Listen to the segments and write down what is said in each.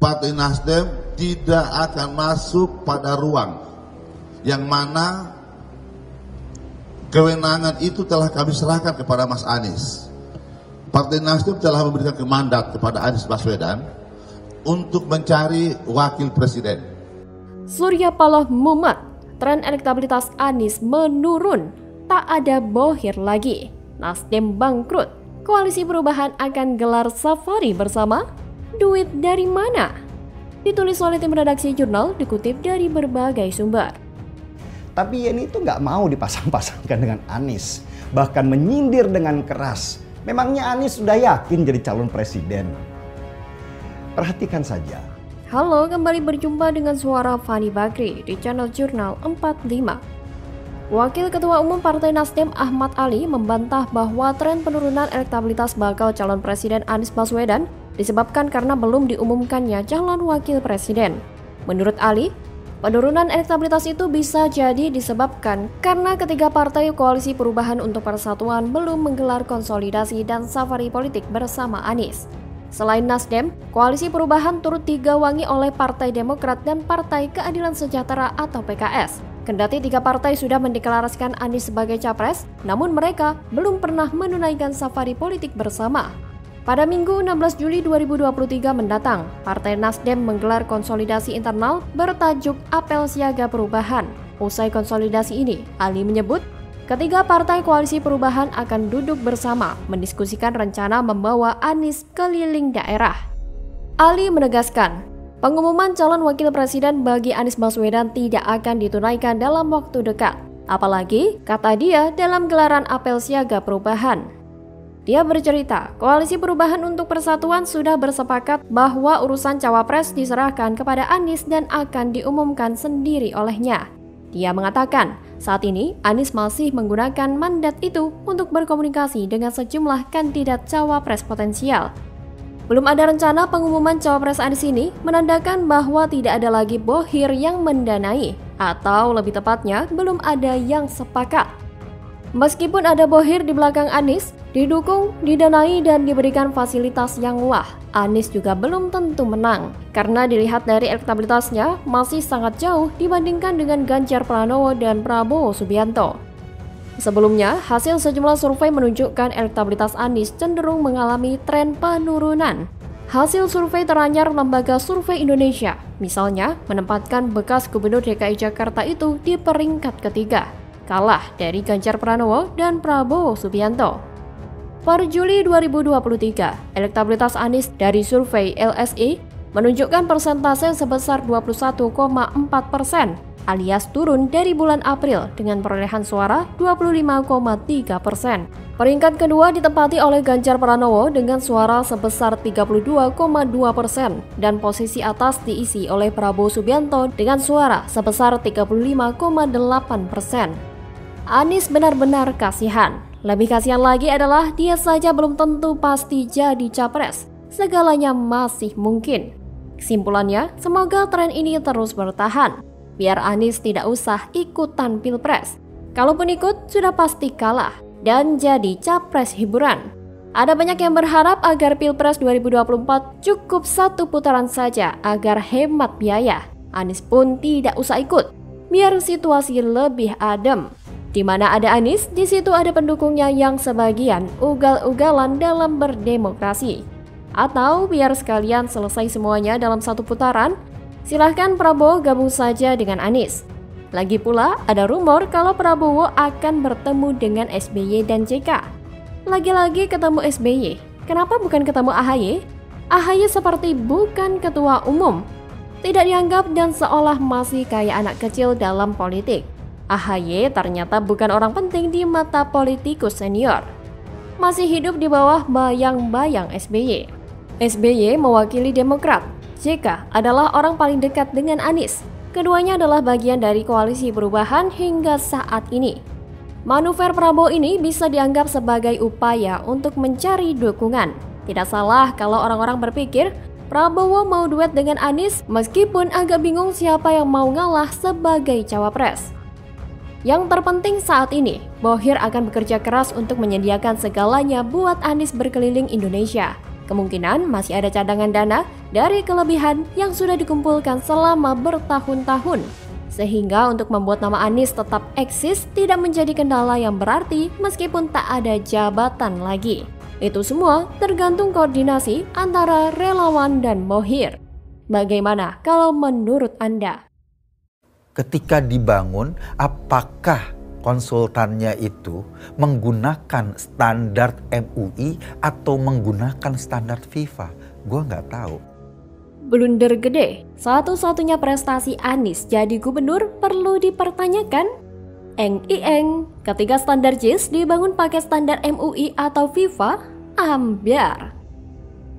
Partai Nasdem tidak akan masuk pada ruang yang mana kewenangan itu telah kami serahkan kepada Mas Anies. Partai Nasdem telah memberikan mandat kepada Anies Baswedan untuk mencari wakil presiden. Surya Paloh mumet, tren elektabilitas Anies menurun, tak ada bohir lagi. Nasdem bangkrut, koalisi perubahan akan gelar safari bersama? Duit dari mana? Ditulis oleh tim redaksi jurnal, dikutip dari berbagai sumber. Tapi Yeni itu nggak mau dipasang-pasangkan dengan Anies, bahkan menyindir dengan keras. Memangnya Anies sudah yakin jadi calon presiden? Perhatikan saja. Halo, kembali berjumpa dengan suara Fani Bakri di channel Jurnal 45. Wakil Ketua Umum Partai Nasdem Ahmad Ali membantah bahwa tren penurunan elektabilitas bakal calon presiden Anies Baswedan disebabkan karena belum diumumkannya calon wakil presiden. Menurut Ali, penurunan elektabilitas itu bisa jadi disebabkan karena ketiga partai koalisi perubahan untuk persatuan belum menggelar konsolidasi dan safari politik bersama Anies. Selain Nasdem, koalisi perubahan turut digawangi oleh Partai Demokrat dan Partai Keadilan Sejahtera atau PKS. Kendati tiga partai sudah mendeklarasikan Anies sebagai capres, namun mereka belum pernah menunaikan safari politik bersama. Pada Minggu 16 Juli 2023 mendatang, Partai Nasdem menggelar konsolidasi internal bertajuk Apel Siaga Perubahan. Usai konsolidasi ini, Ali menyebut ketiga partai koalisi perubahan akan duduk bersama mendiskusikan rencana membawa Anies keliling daerah. Ali menegaskan, pengumuman calon wakil presiden bagi Anies Baswedan tidak akan ditunaikan dalam waktu dekat. Apalagi, kata dia, dalam gelaran Apel Siaga Perubahan. Dia bercerita, koalisi perubahan untuk persatuan sudah bersepakat bahwa urusan cawapres diserahkan kepada Anies dan akan diumumkan sendiri olehnya. Dia mengatakan, saat ini Anies masih menggunakan mandat itu untuk berkomunikasi dengan sejumlah kandidat cawapres potensial. Belum ada rencana pengumuman cawapres Anies ini menandakan bahwa tidak ada lagi bohir yang mendanai, atau lebih tepatnya belum ada yang sepakat. Meskipun ada bohir di belakang Anies, didukung, didanai, dan diberikan fasilitas yang wah, Anies juga belum tentu menang. Karena dilihat dari elektabilitasnya masih sangat jauh dibandingkan dengan Ganjar Pranowo dan Prabowo Subianto. Sebelumnya, hasil sejumlah survei menunjukkan elektabilitas Anies cenderung mengalami tren penurunan. Hasil survei teranyar Lembaga Survei Indonesia, misalnya, menempatkan bekas Gubernur DKI Jakarta itu di peringkat ketiga, kalah dari Ganjar Pranowo dan Prabowo Subianto. Per Juli 2023, elektabilitas Anies dari survei LSI menunjukkan persentase sebesar 21,4%, alias turun dari bulan April dengan perolehan suara 25,3%. Peringkat kedua ditempati oleh Ganjar Pranowo dengan suara sebesar 32,2% dan posisi atas diisi oleh Prabowo Subianto dengan suara sebesar 35,8%. Anies benar-benar kasihan. Lebih kasihan lagi adalah dia saja belum tentu pasti jadi capres. Segalanya masih mungkin. Kesimpulannya, semoga tren ini terus bertahan. Biar Anies tidak usah ikutan pilpres. Kalaupun ikut, sudah pasti kalah dan jadi capres hiburan. Ada banyak yang berharap agar pilpres 2024 cukup satu putaran saja agar hemat biaya. Anies pun tidak usah ikut, biar situasi lebih adem. Di mana ada Anies, di situ ada pendukungnya yang sebagian ugal-ugalan dalam berdemokrasi. Atau biar sekalian selesai semuanya dalam satu putaran, silahkan Prabowo gabung saja dengan Anies. Lagi pula, ada rumor kalau Prabowo akan bertemu dengan SBY dan JK. Lagi-lagi ketemu SBY, kenapa bukan ketemu AHY? AHY seperti bukan ketua umum. Tidak dianggap dan seolah masih kayak anak kecil dalam politik. AHY ternyata bukan orang penting di mata politikus senior. Masih hidup di bawah bayang-bayang SBY. SBY mewakili Demokrat. JK adalah orang paling dekat dengan Anies. Keduanya adalah bagian dari koalisi perubahan hingga saat ini. Manuver Prabowo ini bisa dianggap sebagai upaya untuk mencari dukungan. Tidak salah kalau orang-orang berpikir Prabowo mau duet dengan Anies meskipun agak bingung siapa yang mau ngalah sebagai cawapres. Yang terpenting saat ini, Bohir akan bekerja keras untuk menyediakan segalanya buat Anies berkeliling Indonesia. Kemungkinan masih ada cadangan dana dari kelebihan yang sudah dikumpulkan selama bertahun-tahun. Sehingga untuk membuat nama Anies tetap eksis tidak menjadi kendala yang berarti meskipun tak ada jabatan lagi. Itu semua tergantung koordinasi antara relawan dan Mohir. Bagaimana kalau menurut Anda? Ketika dibangun, apakah konsultannya itu menggunakan standar MUI atau menggunakan standar FIFA? Gue nggak tahu. Blunder gede, satu-satunya prestasi Anies jadi gubernur perlu dipertanyakan? Eng, ketika standar JIS dibangun pakai standar MUI atau FIFA, ambyar.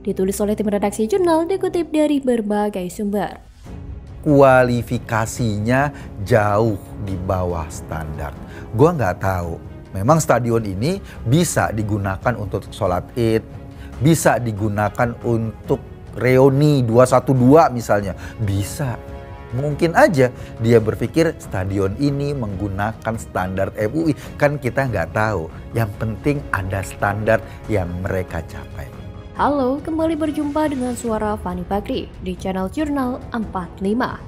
Ditulis oleh tim redaksi jurnal dikutip dari berbagai sumber. Kualifikasinya jauh di bawah standar. Gua nggak tahu. Memang stadion ini bisa digunakan untuk sholat Id, bisa digunakan untuk reuni 212 misalnya, bisa. Mungkin aja dia berpikir stadion ini menggunakan standar MUI, kan kita nggak tahu. Yang penting ada standar yang mereka capai. Halo, kembali berjumpa dengan suara Fani Bakri di channel Jurnal 45.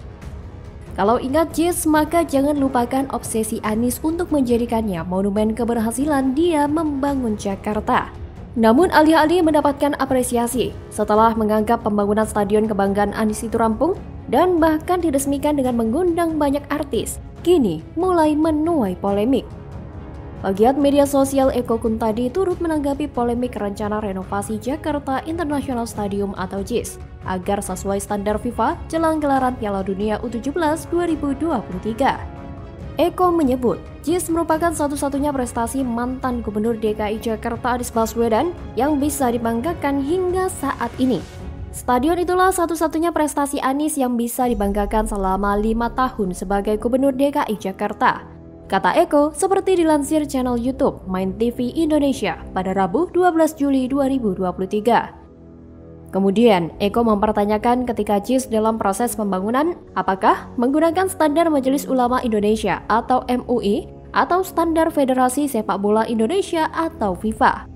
Kalau ingat JIS, maka jangan lupakan obsesi Anies untuk menjadikannya monumen keberhasilan dia membangun Jakarta. Namun alih-alih mendapatkan apresiasi setelah menganggap pembangunan stadion kebanggaan Anies itu rampung dan bahkan diresmikan dengan mengundang banyak artis, kini mulai menuai polemik. Pegiat media sosial Eko Kuntadi turut menanggapi polemik rencana renovasi Jakarta International Stadium atau JIS agar sesuai standar FIFA jelang gelaran Piala Dunia U17 2023. Eko menyebut JIS merupakan satu-satunya prestasi mantan Gubernur DKI Jakarta Anies Baswedan yang bisa dibanggakan hingga saat ini. Stadion itulah satu-satunya prestasi Anies yang bisa dibanggakan selama 5 tahun sebagai Gubernur DKI Jakarta. Kata Eko, seperti dilansir channel YouTube Main TV Indonesia pada Rabu 12 Juli 2023. Kemudian, Eko mempertanyakan ketika JIS dalam proses pembangunan, apakah menggunakan standar Majelis Ulama Indonesia atau MUI atau standar Federasi Sepak Bola Indonesia atau FIFA.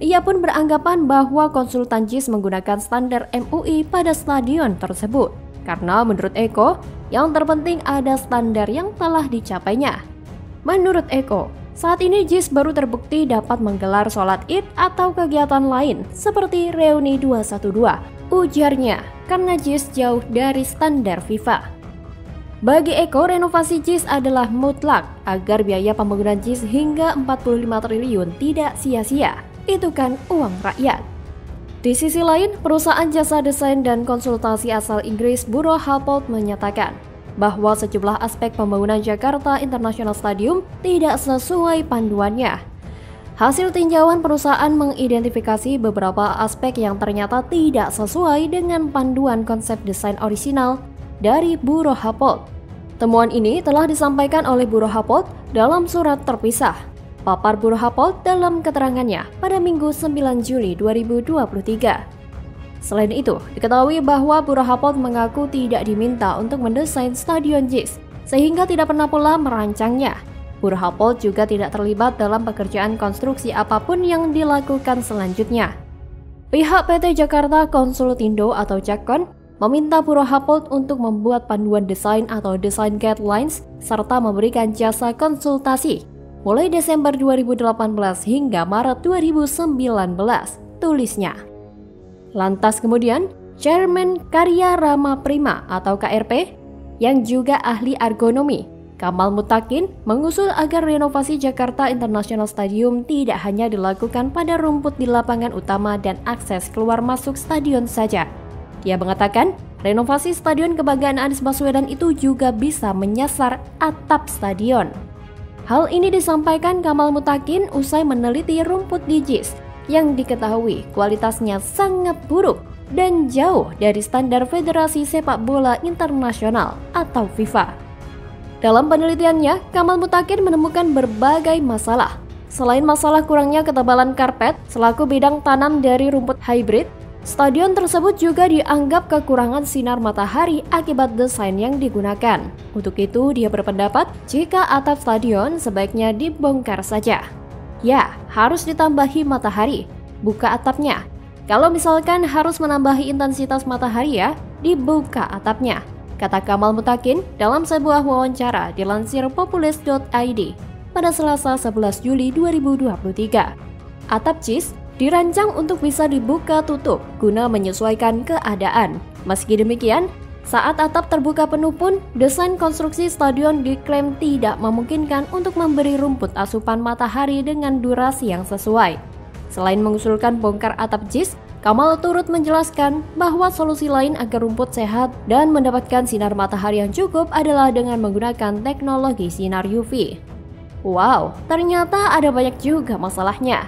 Ia pun beranggapan bahwa konsultan JIS menggunakan standar MUI pada stadion tersebut. Karena menurut Eko, yang terpenting ada standar yang telah dicapainya. Menurut Eko, saat ini JIS baru terbukti dapat menggelar sholat Id atau kegiatan lain seperti reuni 212, ujarnya, karena JIS jauh dari standar FIFA. Bagi Eko, renovasi JIS adalah mutlak agar biaya pembangunan JIS hingga 45 triliun tidak sia-sia. Itu kan uang rakyat. Di sisi lain, perusahaan jasa desain dan konsultasi asal Inggris Buro Happold menyatakan bahwa sejumlah aspek pembangunan Jakarta International Stadium tidak sesuai panduannya. Hasil tinjauan perusahaan mengidentifikasi beberapa aspek yang ternyata tidak sesuai dengan panduan konsep desain orisinal dari Buro Happold. Temuan ini telah disampaikan oleh Buro Happold dalam surat terpisah. Papar Buro Happold dalam keterangannya pada Minggu 9 Juli 2023. Selain itu, diketahui bahwa Buro Happold mengaku tidak diminta untuk mendesain stadion JIS, sehingga tidak pernah pula merancangnya. Buro Happold juga tidak terlibat dalam pekerjaan konstruksi apapun yang dilakukan selanjutnya. Pihak PT Jakarta Konsultindo atau Jakkon meminta Buro Happold untuk membuat panduan desain atau design guidelines serta memberikan jasa konsultasi mulai Desember 2018 hingga Maret 2019, tulisnya. Lantas kemudian, Chairman Karya Rama Prima atau KRP, yang juga ahli ergonomi, Kamal Mutakin, mengusul agar renovasi Jakarta International Stadium tidak hanya dilakukan pada rumput di lapangan utama dan akses keluar masuk stadion saja. Dia mengatakan, renovasi Stadion Kebanggaan Anies Baswedan itu juga bisa menyasar atap stadion. Hal ini disampaikan Kamal Mutakin usai meneliti rumput di JIS yang diketahui kualitasnya sangat buruk dan jauh dari standar Federasi Sepak Bola Internasional atau FIFA. Dalam penelitiannya, Kamal Mutakin menemukan berbagai masalah. Selain masalah kurangnya ketebalan karpet selaku bidang tanam dari rumput hybrid, stadion tersebut juga dianggap kekurangan sinar matahari akibat desain yang digunakan. Untuk itu, dia berpendapat jika atap stadion sebaiknya dibongkar saja. Ya, harus ditambahi matahari, buka atapnya. Kalau misalkan harus menambahi intensitas matahari ya, dibuka atapnya, kata Kamal Mutakin dalam sebuah wawancara dilansir populis.id pada Selasa 11 Juli 2023. Atap JIS dirancang untuk bisa dibuka tutup guna menyesuaikan keadaan. Meski demikian, saat atap terbuka penuh pun, desain konstruksi stadion diklaim tidak memungkinkan untuk memberi rumput asupan matahari dengan durasi yang sesuai. Selain mengusulkan bongkar atap JIS, Kamal turut menjelaskan bahwa solusi lain agar rumput sehat dan mendapatkan sinar matahari yang cukup adalah dengan menggunakan teknologi sinar UV. Wow, ternyata ada banyak juga masalahnya.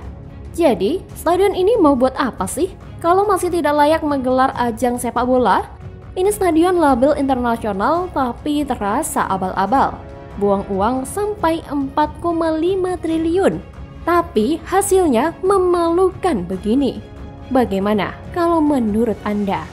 Jadi, stadion ini mau buat apa sih? Kalau masih tidak layak menggelar ajang sepak bola? Ini stadion label internasional tapi terasa abal-abal. Buang uang sampai 4,5 triliun. Tapi hasilnya memalukan begini. Bagaimana kalau menurut Anda?